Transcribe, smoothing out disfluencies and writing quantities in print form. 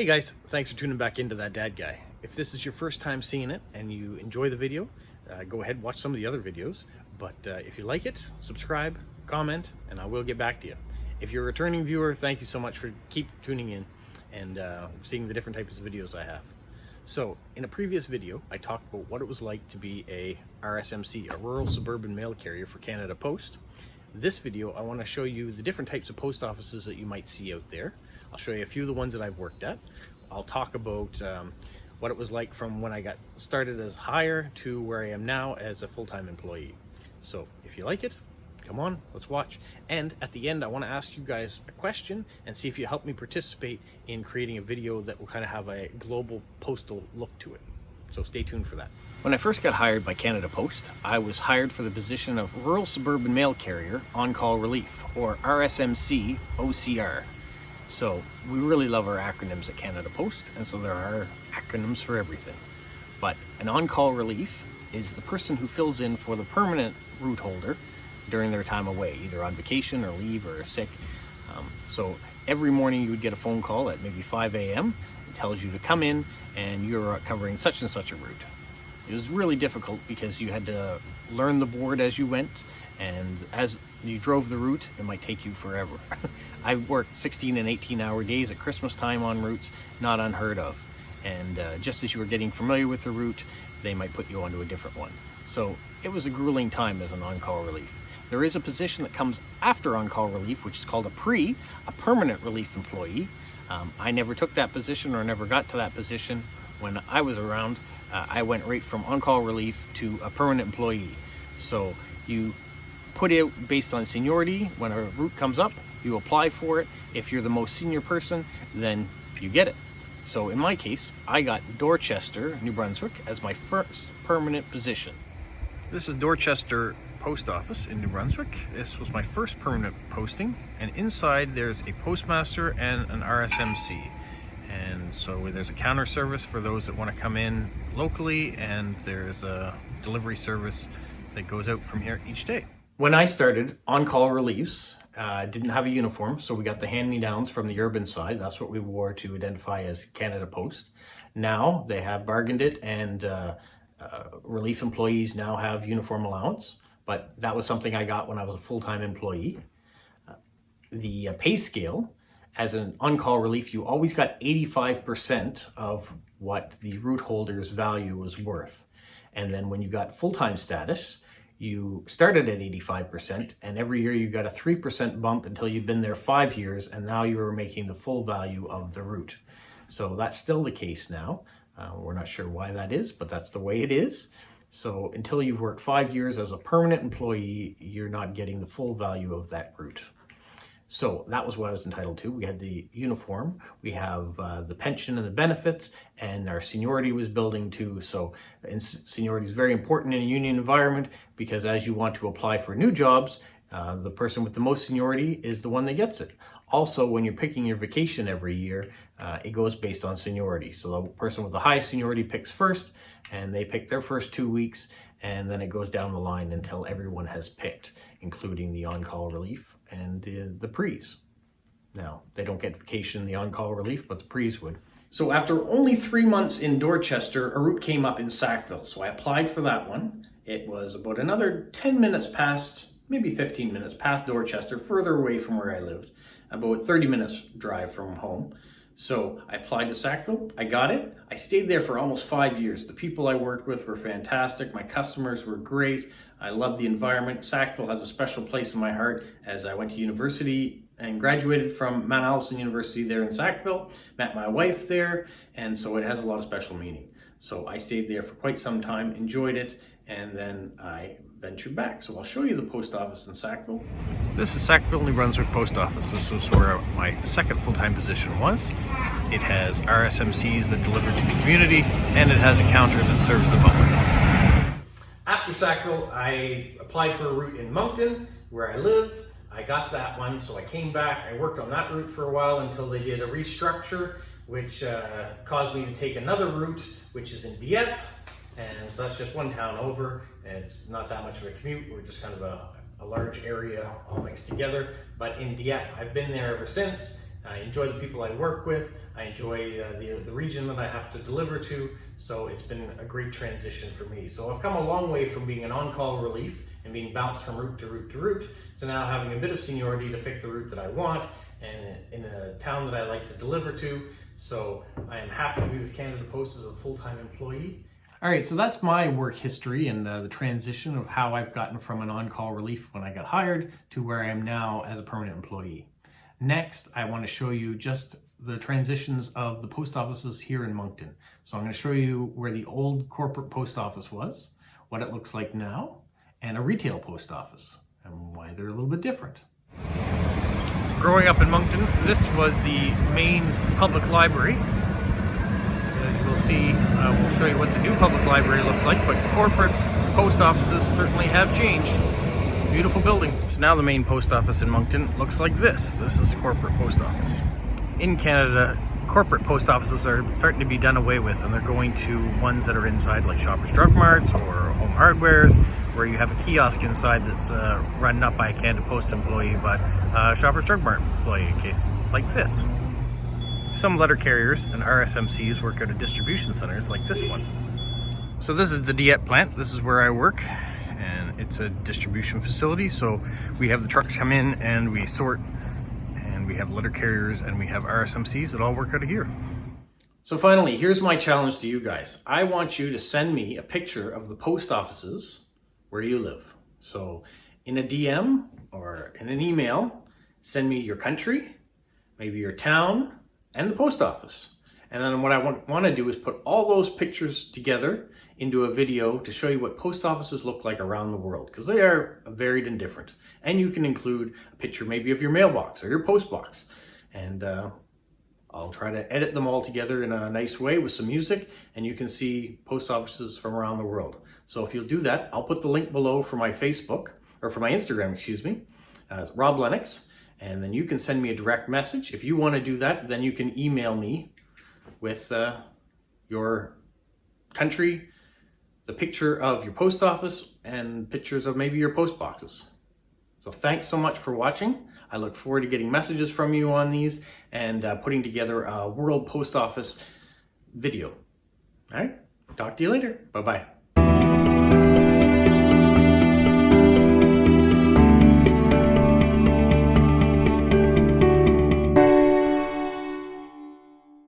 Hey guys, thanks for tuning back into That Dad Guy. If this is your first time seeing it and you enjoy the video, go ahead and watch some of the other videos. But if you like it, subscribe, comment, and I will get back to you. If you're a returning viewer, thank you so much for keep tuning in and seeing the different types of videos I have. So in a previous video, I talked about what it was like to be a RSMC, a Rural Suburban Mail Carrier for Canada Post. This video, I want to show you the different types of post offices that you might see out there. I'll show you a few of the ones that I've worked at. I'll talk about what it was like from when I got started as hire to where I am now as a full-time employee. So if you like it, come on, let's watch. And at the end, I want to ask you guys a question and see if you help me participate in creating a video that will kind of have a global postal look to it. So stay tuned for that. When I first got hired by Canada Post, I was hired for the position of Rural Suburban Mail Carrier On-Call Relief, or RSMC OCR. So we really love our acronyms at Canada Post, and so there are acronyms for everything. But an on-call relief is the person who fills in for the permanent route holder during their time away, either on vacation or leave or sick. So every morning you would get a phone call at maybe 5 a.m. It tells you to come in and you're covering such and such a route. It was really difficult because you had to learn the board as you went, and as you drove the route, it might take you forever. I worked 16 and 18-hour days at Christmas time on routes, not unheard of. And just as you were getting familiar with the route, they might put you onto a different one. So it was a grueling time as an on-call relief. There is a position that comes after on-call relief, which is called a permanent relief employee. I never took that position or never got to that position. When I was around, I went right from on-call relief to a permanent employee. So you put it based on seniority. When a route comes up, you apply for it. If you're the most senior person, then you get it. So in my case, I got Dorchester, New Brunswick, as my first permanent position. This is Dorchester Post Office in New Brunswick. This was my first permanent posting, and inside there's a postmaster and an RSMC. And so there's a counter service for those that want to come in locally, and there's a delivery service that goes out from here each day. When I started, on-call reliefs didn't have a uniform, so we got the hand-me-downs from the urban side. That's what we wore to identify as Canada Post. Now they have bargained it, and relief employees now have uniform allowance, but that was something I got when I was a full-time employee. The pay scale, as an on-call relief, you always got 85% of what the route holder's value was worth. And then when you got full-time status, you started at 85%, and every year you got a 3% bump until you've been there 5 years, and now you are making the full value of the route. So that's still the case now. We're not sure why that is, but that's the way it is. So until you've worked 5 years as a permanent employee, you're not getting the full value of that route. So that was what I was entitled to. We had the uniform, we have the pension and the benefits, and our seniority was building too. So seniority is very important in a union environment, because as you want to apply for new jobs, the person with the most seniority is the one that gets it. Also, when you're picking your vacation every year, it goes based on seniority. So the person with the highest seniority picks first, and they pick their first 2 weeks, and then it goes down the line until everyone has picked, including the on-call relief and the prees. Now, they don't get vacation in the on-call relief, but the prees would. So after only 3 months in Dorchester, a route came up in Sackville. So I applied for that one. It was about another 10 minutes past, maybe 15 minutes past Dorchester, further away from where I lived, about 30 minutes drive from home. So I applied to Sackville, I got it. I stayed there for almost 5 years. The people I worked with were fantastic. My customers were great. I loved the environment. Sackville has a special place in my heart, as I went to university and graduated from Mount Allison University there in Sackville, met my wife there, and so it has a lot of special meaning. So I stayed there for quite some time, enjoyed it, and then I ventured back. So I'll show you the post office in Sackville. This is Sackville, New Brunswick Post Office. This was where my second full-time position was. It has RSMCs that deliver to the community, and it has a counter that serves the public. After Sackville, I applied for a route in Moncton, where I live. I got that one, so I came back. I worked on that route for a while until they did a restructure, which caused me to take another route, which is in Dieppe. And so that's just one town over, and it's not that much of a commute. We're just kind of a large area all mixed together. But in Dieppe, I've been there ever since. I enjoy the people I work with. I enjoy the region that I have to deliver to. So it's been a great transition for me. So I've come a long way from being an on-call relief and being bounced from route to route to route to now having a bit of seniority to pick the route that I want and in a town that I like to deliver to. So I am happy to be with Canada Post as a full-time employee. All right, so that's my work history and the transition of how I've gotten from an on-call relief when I got hired to where I am now as a permanent employee. Next, I want to show you just the transitions of the post offices here in Moncton. So I'm going to show you where the old corporate post office was, what it looks like now, and a retail post office, and why they're a little bit different. Growing up in Moncton, this was the main public library. As you will see, we'll show you what the new public library looks like, but corporate post offices certainly have changed. Beautiful building. So now the main post office in Moncton looks like this. This is corporate post office. In Canada, corporate post offices are starting to be done away with, and they're going to ones that are inside like Shoppers Drug Marts or Home Hardwares, where you have a kiosk inside that's run not by a Canada Post employee, but a Shoppers Drug Mart employee, in case like this. Some letter carriers and RSMCs work out of distribution centers like this one. So this is the Diet plant. This is where I work, and it's a distribution facility. So we have the trucks come in and we sort, and we have letter carriers and we have RSMCs that all work out of here. So finally, here's my challenge to you guys. I want you to send me a picture of the post offices where you live. So in a DM or in an email, send me your country, maybe your town, and the post office. And then what I want to do is put all those pictures together into a video to show you what post offices look like around the world, because they are varied and different. And you can include a picture maybe of your mailbox or your post box. And I'll try to edit them all together in a nice way with some music, and you can see post offices from around the world. So if you'll do that, I'll put the link below for my Facebook, or for my Instagram, excuse me, Rob Lennox, and then you can send me a direct message. If you want to do that, then you can email me with your country, the picture of your post office, and pictures of maybe your post boxes. So thanks so much for watching. I look forward to getting messages from you on these and putting together a World Post Office video. All right, talk to you later. Bye-bye.